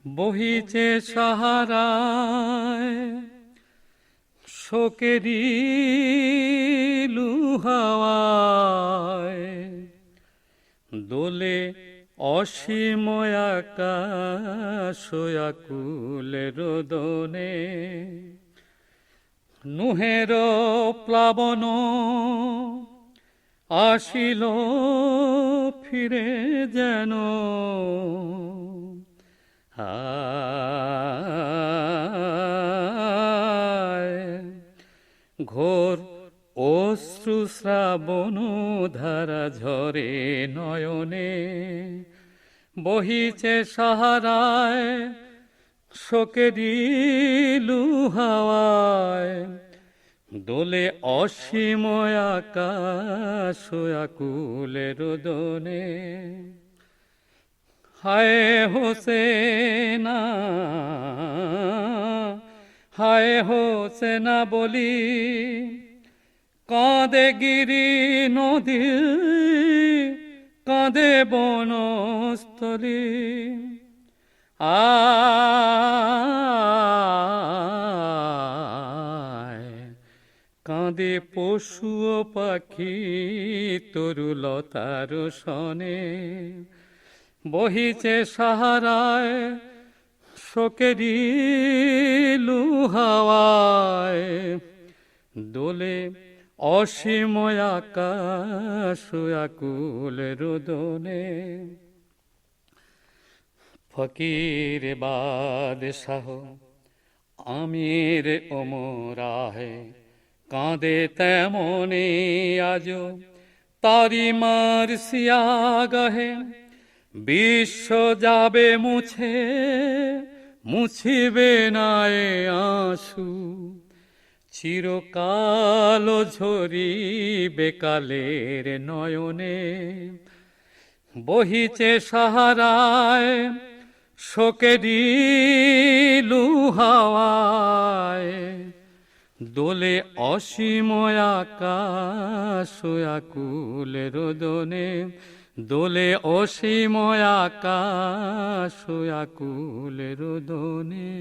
বহিছে সাহারায় শোকেরি লুহাওয়ায়, দোলে অসীম আকাশ আকুলে রোদনে। নুহের প্লাবন আসিল ফিরে যেন, ঘোর অশ্রু শ্রাবণ ধারা ঝরে নয়নে। বহিছে সাহারায় শোকেরি লুহাওয়ায়, দোলে অসীম আকাশ আকুলে রোদনে। হায় হোসেনা, হায় হোসেনা বলি, কাঁদে গিরি নদী, কাঁদে বনস্থলী। কাঁদে পশু ও পাখি তরুলতার সনে। বহিছে সাহারায় শোকেরি লুহাওয়ায়, দোলে অসীম আকাশ আকুল রোদনে। ফকির বাদশাহ আমির ওমরাহে, কাঁদে তেমনি আজো তারি মার্সিয়া গাহে। বিশ্ব যাবে মুছে, মুছিবে না এ আঁসু, চিরকাল ঝরিবে কালের নয়নে। বহিছে সাহারায় শোকেরি লুহাওয়ায়, দোলে অসীম আকাশ আকুল রোদনে। দোলে অসীম আকাশ আকুল রোদনে।